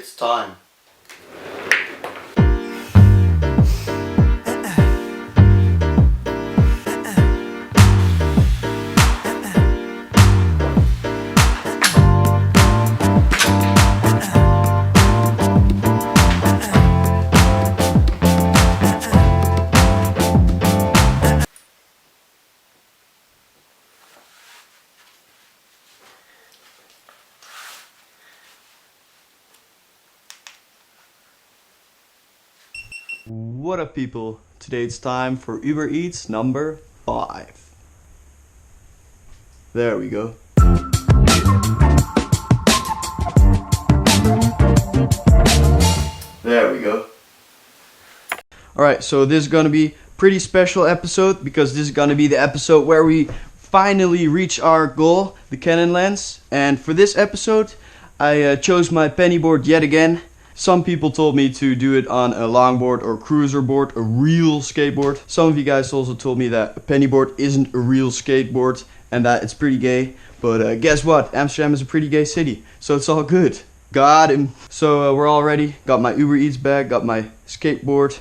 It's time. What up, people? Today it's time for UberEATS number 5. There we go. There we go. Alright, so this is gonna be a pretty special episode because this is gonna be the episode where we finally reach our goal, the Canon lens. And for this episode, I chose my penny board yet again. Some people told me to do it on a longboard or cruiser board, a real skateboard. Some of you guys also told me that a penny board isn't a real skateboard and that it's pretty gay. But guess what? Amsterdam is a pretty gay city, so it's all good. Got him. So we're all ready. Got my UberEATS bag, got my skateboard.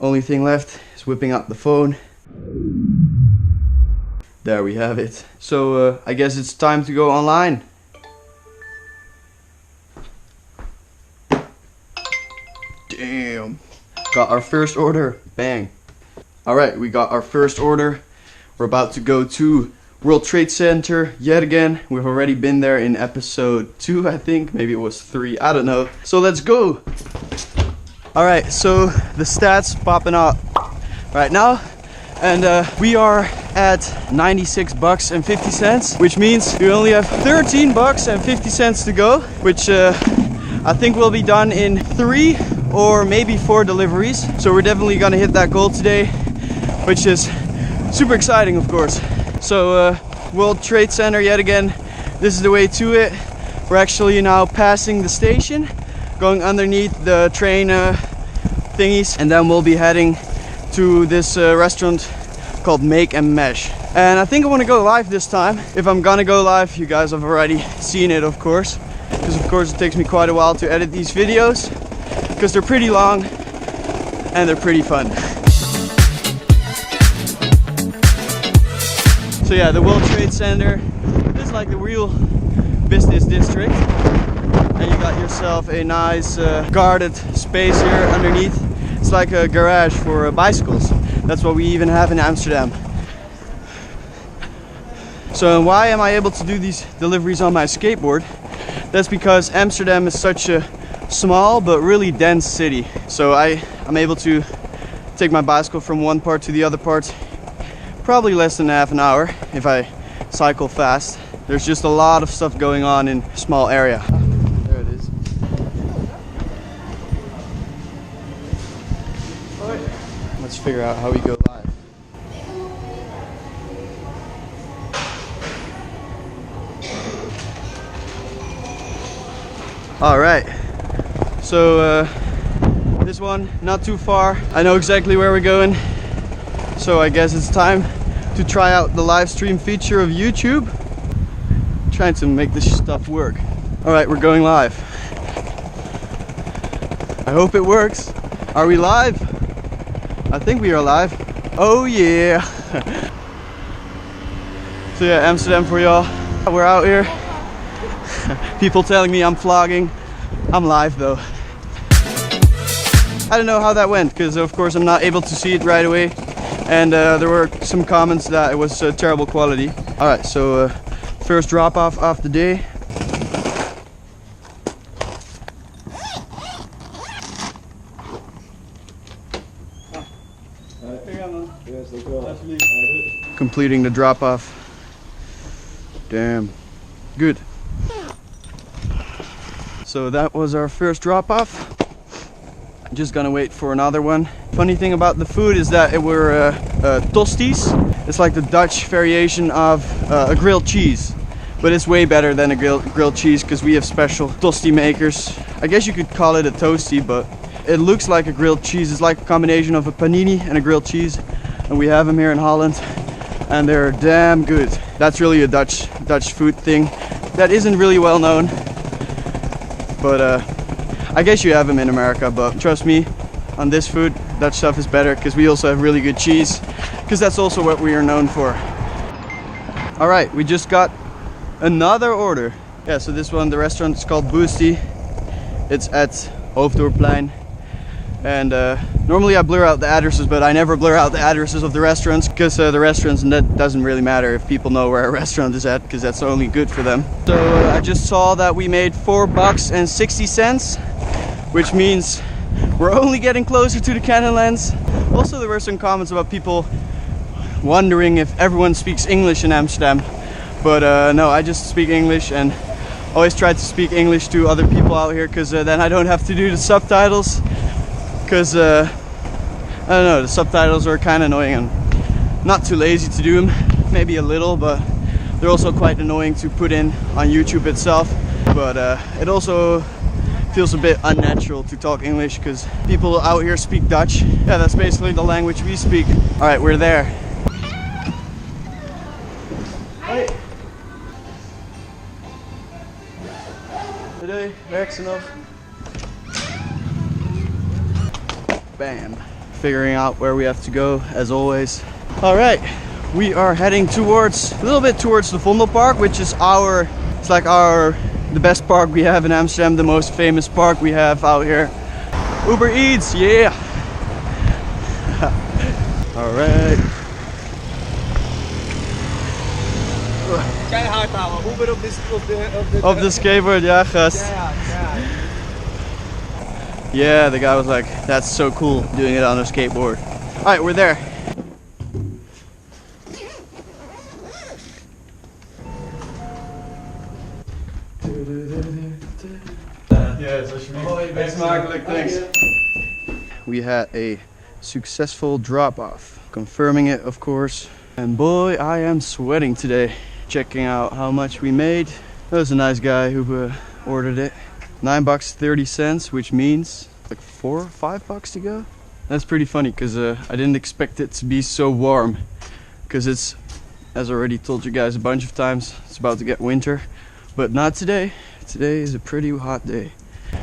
Only thing left is whipping out the phone. There we have it. So I guess it's time to go online. Damn. Got our first order. Bang. Alright, we got our first order. We're about to go to World Trade Center yet again. We've already been there in episode 2, I think. Maybe it was 3. I don't know. So let's go. Alright, so the stats popping up right now. And we are at $96.50, which means we only have $13.50 to go, which I think will be done in 3 or maybe 4 deliveries. So we're definitely gonna hit that goal today, which is super exciting, of course. So World Trade Center yet again. This is the way to it. We're actually now passing the station, going underneath the train thingies, and then we'll be heading to this restaurant called Make and Mesh. And I think I want to go live this time. If I'm gonna go live, you guys have already seen it, of course, because of course it takes me quite a while to edit these videos, because they're pretty long and they're pretty fun. So yeah, the World Trade Center is like the real business district, and you got yourself a nice guarded space here underneath. It's like a garage for bicycles. That's what we even have in Amsterdam. So why am I able to do these deliveries on my skateboard? That's because Amsterdam is such a small but really dense city. So I'm able to take my bicycle from one part to the other part probably less than half an hour if I cycle fast. There's just a lot of stuff going on in a small area. There it is. Let's figure out how we go live. Alright, so this one, not too far. I know exactly where we're going, so I guess it's time to try out the live stream feature of YouTube. Trying to make this stuff work. Alright, we're going live. I hope it works. Are we live? I think we are live. Oh yeah! So yeah, Amsterdam for y'all. We're out here. People telling me I'm vlogging. I'm live though. I don't know how that went, because of course I'm not able to see it right away. And there were some comments that it was terrible quality. Alright, so first drop off of the day. Completing the drop off. Damn. Good. So that was our first drop off. Just gonna wait for another one. Funny thing about the food is that it were toasties. It's like the Dutch variation of a grilled cheese, but it's way better than a grilled cheese because we have special toasty makers. I guess you could call it a toasty, but it looks like a grilled cheese. It's like a combination of a panini and a grilled cheese, and we have them here in Holland, and they're damn good. That's really a Dutch food thing that isn't really well known, but I guess you have them in America, but trust me, on this food, Dutch stuff is better because we also have really good cheese, because that's also what we are known for. All right, we just got another order. Yeah, so this one, the restaurant is called Boosty. It's at Hoofddorpplein. And normally I blur out the addresses, but I never blur out the addresses of the restaurants, because the restaurants, and that doesn't really matter if people know where a restaurant is at, because that's only good for them. So I just saw that we made $4.60, which means we're only getting closer to the Canon lens. Also, there were some comments about people wondering if everyone speaks English in Amsterdam, but no, I just speak English, and always try to speak English to other people out here, because then I don't have to do the subtitles, because I don't know, the subtitles are kind of annoying. I'm not too lazy to do them, maybe a little, but they're also quite annoying to put in on YouTube itself. But it also feels a bit unnatural to talk English, because people out here speak Dutch. Yeah, that's basically the language we speak. All right, we're there. Hoi. Doei, werkt ze nog? Bam. Figuring out where we have to go, as always. All right, we are heading towards, a little bit towards the Vondelpark, which is the best park we have in Amsterdam, the most famous park we have out here. UberEATS, yeah. All right. Keihard houden, Uber Op de skateboard, ja, gast. Yeah, the guy was like, that's so cool, doing it on a skateboard. All right, we're there. Yes, alsjeblieft. Thanks. We had a successful drop-off. Confirming it, of course. And boy, I am sweating today. Checking out how much we made. That was a nice guy who ordered it. $9.30, which means like $4 or $5 to go. That's pretty funny, because I didn't expect it to be so warm. Because it's, as I already told you guys a bunch of times, it's about to get winter. But not today. Today is a pretty hot day.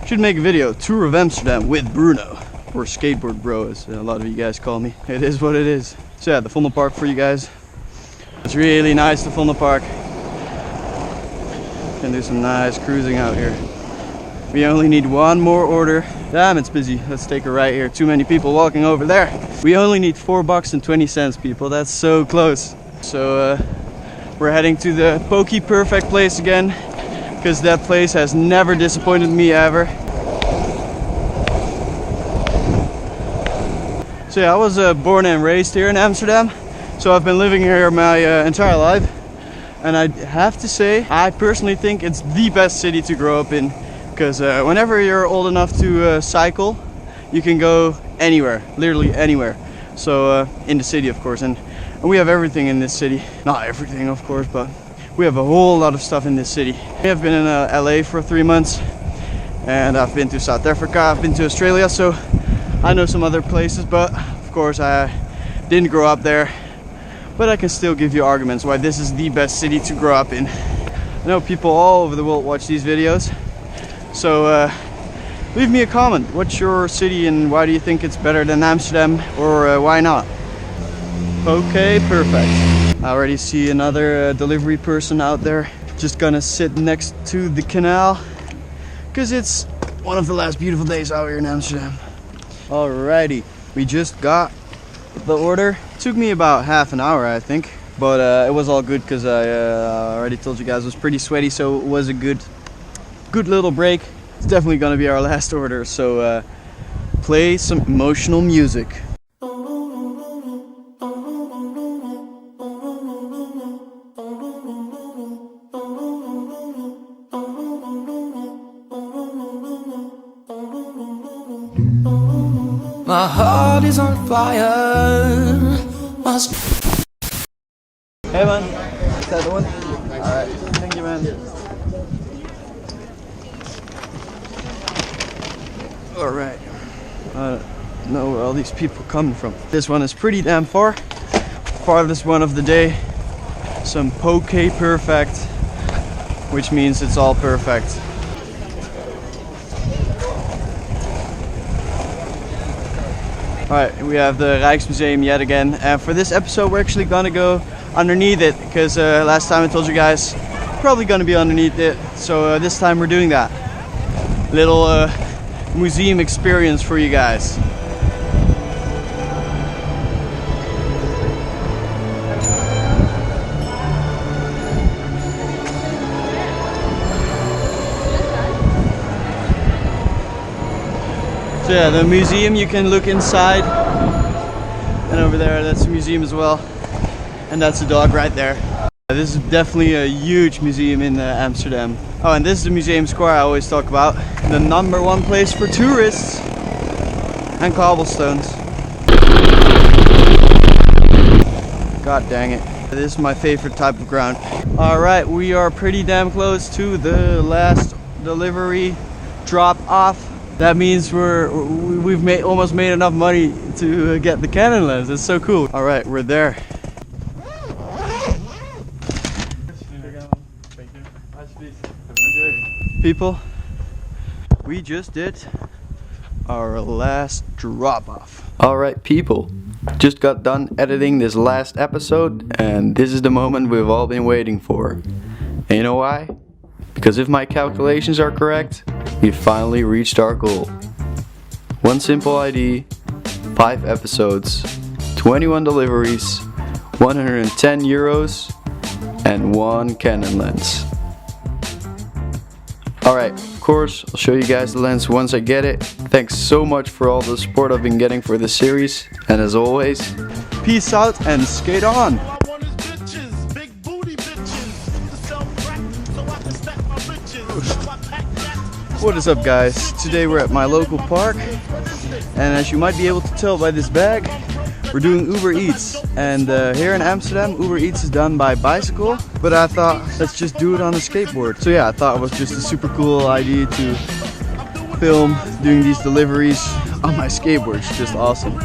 Should make a video, tour of Amsterdam with Bruno. Or Skateboard Bro, as a lot of you guys call me. It is what it is. So yeah, the Vondelpark for you guys. It's really nice, the Vondelpark. Can do some nice cruising out here. We only need one more order. Damn, it's busy. Let's take a right here. Too many people walking over there. We only need $4.20, people. That's so close. So we're heading to the Pokey Perfect place again, because that place has never disappointed me ever. So yeah, I was born and raised here in Amsterdam. So I've been living here my entire life. And I have to say, I personally think it's the best city to grow up in. Because whenever you're old enough to cycle, you can go anywhere, literally anywhere. So in the city, of course, and we have everything in this city. Not everything, of course, but we have a whole lot of stuff in this city. We have been in LA for 3 months, and I've been to South Africa, I've been to Australia, so I know some other places, but of course I didn't grow up there. But I can still give you arguments why this is the best city to grow up in. I know people all over the world watch these videos. So leave me a comment. What's your city and why do you think it's better than Amsterdam, or why not? Okay, perfect. I already see another delivery person out there. Just gonna sit next to the canal, because it's one of the last beautiful days out here in Amsterdam. Alrighty, we just got the order. Took me about half an hour, I think, but it was all good, because I already told you guys it was pretty sweaty, so it was a good little break. It's definitely gonna be our last order, so play some emotional music. My heart is on fire. Hey man, is that the one? Alright, thank you man. Alright, I don't know where all these people coming from. This one is pretty damn far. Farthest one of the day. Some Poke Perfect, which means it's all perfect. Alright, we have the Rijksmuseum yet again, and for this episode we're actually gonna go underneath it, because last time I told you guys probably gonna be underneath it, so this time we're doing that. Little museum experience for you guys. So yeah, the museum, you can look inside, and over there that's the museum as well, and that's the dog right there. This is definitely a huge museum in Amsterdam. Oh, and this is the museum square I always talk about, the #1 place for tourists and cobblestones. God dang it, this is my favorite type of ground. Alright, we are pretty damn close to the last delivery drop off. That means we've almost made enough money to get the Canon lens. It's so cool. All right, we're there. People, we just did our last drop off. All right, people, just got done editing this last episode, and this is the moment we've all been waiting for. And you know why? Because if my calculations are correct, we finally reached our goal. One simple ID, 5 episodes, 21 deliveries, 110 euros, and 1 Canon lens. Alright, of course, I'll show you guys the lens once I get it. Thanks so much for all the support I've been getting for this series, and as always, peace out and skate on! What is up, guys? Today we're at my local park, and as you might be able to tell by this bag, we're doing UberEATS. And here in Amsterdam, UberEATS is done by bicycle, but I thought let's just do it on a skateboard. So yeah, I thought it was just a super cool idea to film doing these deliveries on my skateboard. It's just awesome.